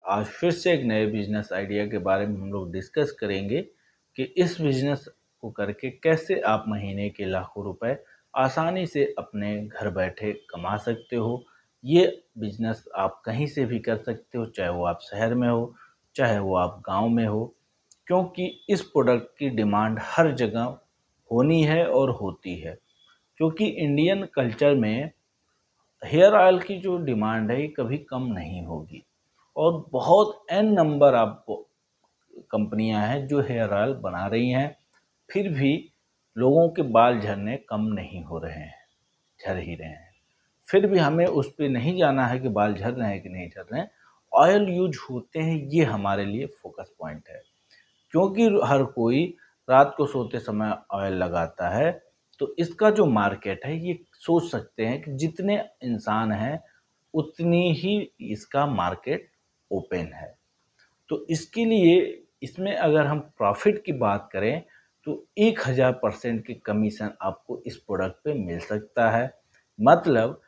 आज फिर से एक नए बिजनेस आइडिया के बारे में हम लोग डिस्कस करेंगे कि इस बिजनेस को करके कैसे आप महीने के लाखों रुपए आसानी से अपने घर बैठे कमा सकते हो। ये बिजनेस आप कहीं से भी कर सकते हो, चाहे वो आप शहर में हो, चाहे वो आप गांव में हो, क्योंकि इस प्रोडक्ट की डिमांड हर जगह होनी है और होती है। क्योंकि इंडियन कल्चर में हेयर ऑयल की जो डिमांड है ये कभी कम नहीं होगी और बहुत एन नंबर आपको कंपनियां हैं जो हेयर ऑयल बना रही हैं, फिर भी लोगों के बाल झड़ने कम नहीं हो रहे हैं, झड़ ही रहे हैं। फिर भी हमें उस पर नहीं जाना है कि बाल झड़ रहे हैं कि नहीं झड़ रहे हैं, ऑयल यूज होते हैं, ये हमारे लिए फोकस पॉइंट है। क्योंकि हर कोई रात को सोते समय ऑयल लगाता है, तो इसका जो मार्केट है ये सोच सकते हैं कि जितने इंसान हैं उतनी ही इसका मार्केट ओपन है। तो इसके लिए इसमें अगर हम प्रॉफिट की बात करें तो 1000% की कमीशन आपको इस प्रोडक्ट पे मिल सकता है। मतलब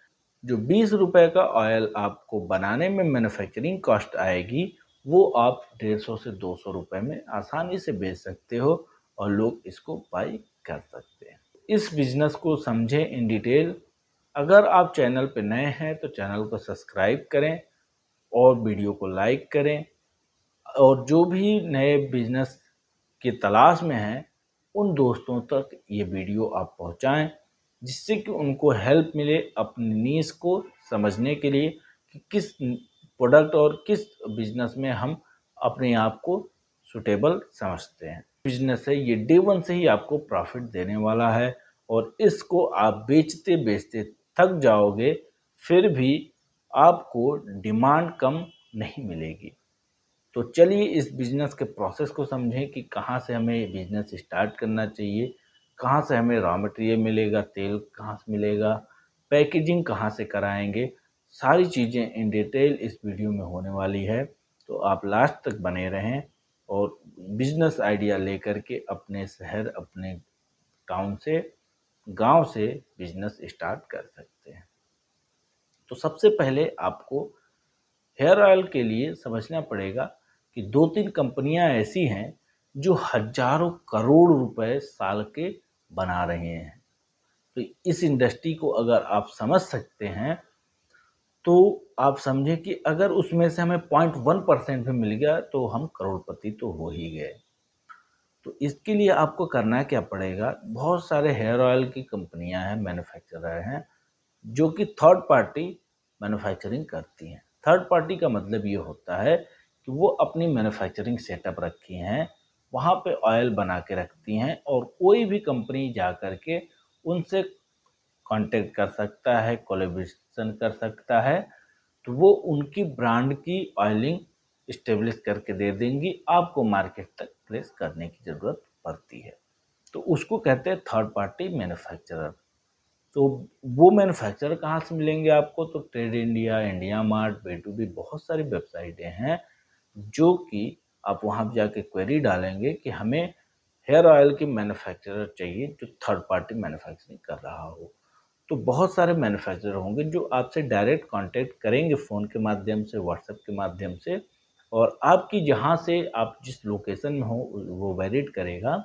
जो 20 रुपए का ऑयल आपको बनाने में मैन्युफैक्चरिंग कॉस्ट आएगी, वो आप 150 से 200 रुपए में आसानी से बेच सकते हो और लोग इसको बाई कर सकते हैं। इस बिजनेस को समझें इन डिटेल। अगर आप चैनल पे नए हैं तो चैनल को सब्सक्राइब करें और वीडियो को लाइक करें, और जो भी नए बिजनेस की तलाश में हैं उन दोस्तों तक ये वीडियो आप पहुंचाएं, जिससे कि उनको हेल्प मिले अपनी नीश को समझने के लिए कि किस प्रोडक्ट और किस बिजनेस में हम अपने आप को सुटेबल समझते हैं। बिजनेस है ये डे वन से ही आपको प्रॉफिट देने वाला है और इसको आप बेचते बेचते थक जाओगे, फिर भी आपको डिमांड कम नहीं मिलेगी। तो चलिए इस बिजनेस के प्रोसेस को समझें कि कहाँ से हमें ये बिजनेस स्टार्ट करना चाहिए, कहाँ से हमें रॉ मटेरियल मिलेगा, तेल कहाँ से मिलेगा, पैकेजिंग कहाँ से कराएंगे। सारी चीज़ें इन डिटेल इस वीडियो में होने वाली है, तो आप लास्ट तक बने रहें और बिजनेस आइडिया लेकर के अपने शहर, अपने टाउन से, गांव से बिजनेस स्टार्ट कर सकते हैं। तो सबसे पहले आपको हेयर ऑयल के लिए समझना पड़ेगा कि 2-3 कंपनियां ऐसी हैं जो हजारों करोड़ रुपए साल के बना रहे हैं। तो इस इंडस्ट्री को अगर आप समझ सकते हैं तो आप समझें कि अगर उसमें से हमें 0.1% भी मिल गया तो हम करोड़पति तो हो ही गए। तो इसके लिए आपको करना क्या पड़ेगा, बहुत सारे हेयर ऑयल की कंपनियां हैं, मैन्युफैक्चरर हैं जो कि थर्ड पार्टी मैन्युफैक्चरिंग करती हैं। थर्ड पार्टी का मतलब ये होता है कि वो अपनी मैन्युफैक्चरिंग सेटअप रखी हैं, वहाँ पे ऑयल बना के रखती हैं और कोई भी कंपनी जा कर के उनसे कांटेक्ट कर सकता है, कोलैबोरेशन कर सकता है, तो वो उनकी ब्रांड की ऑयलिंग इस्टेब्लिश करके दे देंगी, आपको मार्केट तक प्लेस करने की ज़रूरत पड़ती है। तो उसको कहते हैं थर्ड पार्टी मैन्युफैक्चरर। तो वो मैन्युफैक्चरर कहाँ से मिलेंगे आपको, तो trade India, India mart, B2B बहुत सारी वेबसाइटें हैं जो कि आप वहाँ पर जाके क्वेरी डालेंगे कि हमें हेयर ऑयल की मैन्युफैक्चरर चाहिए जो थर्ड पार्टी मैन्युफैक्चरिंग कर रहा हो। तो बहुत सारे मैन्युफैक्चरर होंगे जो आपसे डायरेक्ट कांटेक्ट करेंगे फ़ोन के माध्यम से, व्हाट्सएप के माध्यम से, और आपकी जहाँ से आप जिस लोकेशन में हो वो वैलिड करेगा।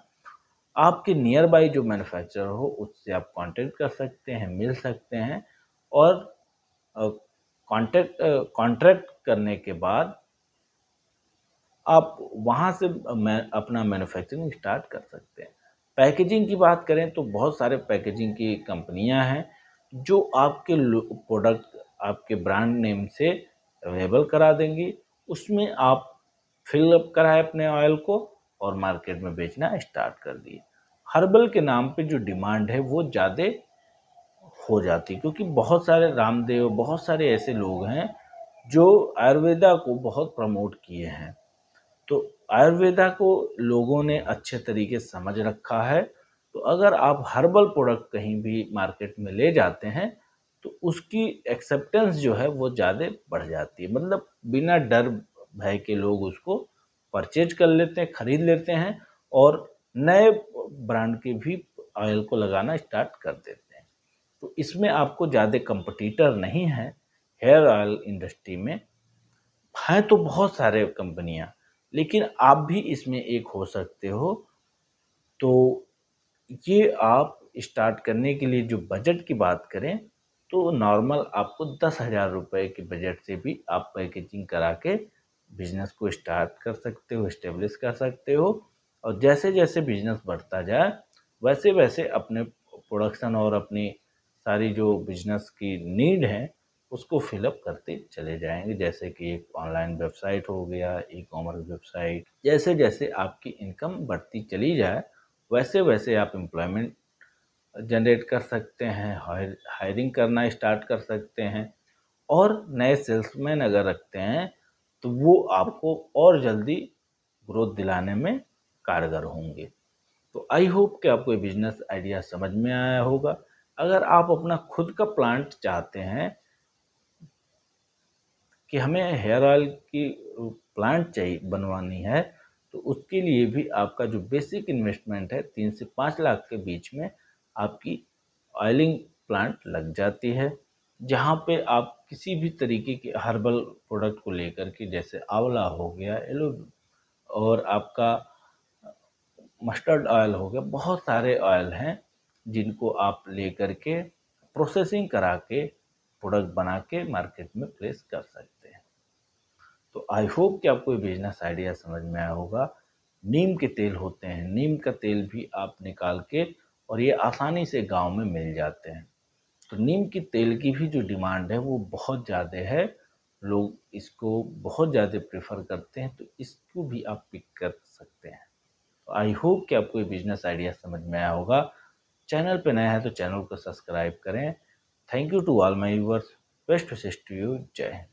आपके नियर बाई जो मैन्युफैक्चरर हो उससे आप कांटेक्ट कर सकते हैं, मिल सकते हैं और कॉन्ट्रैक्ट करने के बाद आप वहाँ से अपना मैन्युफैक्चरिंग स्टार्ट कर सकते हैं। पैकेजिंग की बात करें तो बहुत सारे पैकेजिंग की कंपनियां हैं जो आपके प्रोडक्ट आपके ब्रांड नेम से अवेलेबल करा देंगी। उसमें आप फिलअप कराए अपने ऑयल को और मार्केट में बेचना स्टार्ट कर दिए। हर्बल के नाम पे जो डिमांड है वो ज़्यादा हो जाती, क्योंकि बहुत सारे रामदेव, बहुत सारे ऐसे लोग हैं जो आयुर्वेदा को बहुत प्रमोट किए हैं। तो आयुर्वेदा को लोगों ने अच्छे तरीके से समझ रखा है। तो अगर आप हर्बल प्रोडक्ट कहीं भी मार्केट में ले जाते हैं तो उसकी एक्सेप्टेंस जो है वो ज़्यादा बढ़ जाती है। मतलब बिना डर भय के लोग उसको परचेज कर लेते हैं, खरीद लेते हैं और नए ब्रांड के भी ऑयल को लगाना स्टार्ट कर देते हैं। तो इसमें आपको ज़्यादा कंपटीटर नहीं है हेयर ऑयल इंडस्ट्री में। हैं तो बहुत सारे कंपनियां, लेकिन आप भी इसमें एक हो सकते हो। तो ये आप स्टार्ट करने के लिए जो बजट की बात करें तो नॉर्मल आपको 10,000 रुपये के बजट से भी आप पैकेजिंग करा के बिजनेस को स्टार्ट कर सकते हो, इस्टेब्लिश कर सकते हो। और जैसे जैसे बिजनेस बढ़ता जाए वैसे वैसे अपने प्रोडक्शन और अपनी सारी जो बिजनेस की नीड है उसको फिलअप करते चले जाएंगे। जैसे कि एक ऑनलाइन वेबसाइट हो गया, ई कॉमर्स वेबसाइट, जैसे जैसे आपकी इनकम बढ़ती चली जाए वैसे वैसे आप एम्प्लॉयमेंट जनरेट कर सकते हैं, हायरिंग करना स्टार्ट कर सकते हैं। और नए सेल्समैन अगर रखते हैं तो वो आपको और जल्दी ग्रोथ दिलाने में कारगर होंगे। तो आई होप कि आपको ये बिजनेस आइडिया समझ में आया होगा। अगर आप अपना खुद का प्लांट चाहते हैं कि हमें हेयर ऑयल की प्लांट चाहिए बनवानी है, तो उसके लिए भी आपका जो बेसिक इन्वेस्टमेंट है 3 से 5 लाख के बीच में आपकी ऑयलिंग प्लांट लग जाती है। जहाँ पे आप किसी भी तरीके के हर्बल प्रोडक्ट को लेकर के, जैसे आंवला हो गया, एलो और आपका मस्टर्ड ऑयल हो गया, बहुत सारे ऑयल हैं जिनको आप लेकर के प्रोसेसिंग करा के प्रोडक्ट बना के मार्केट में प्लेस कर सकते हैं। तो आई होप कि आपको ये बिजनेस आइडिया समझ में आया होगा। नीम के तेल होते हैं, नीम का तेल भी आप निकाल के, और ये आसानी से गांव में मिल जाते हैं। तो नीम की तेल की भी जो डिमांड है वो बहुत ज़्यादा है, लोग इसको बहुत ज़्यादा प्रेफर करते हैं, तो इसको भी आप पिक कर सकते हैं। तो आई होप कि आपको ये बिजनेस आइडिया समझ में आया होगा। चैनल पे नया है तो चैनल को सब्सक्राइब करें। Thank you to all my viewers. Best wishes to you. जय हिंद।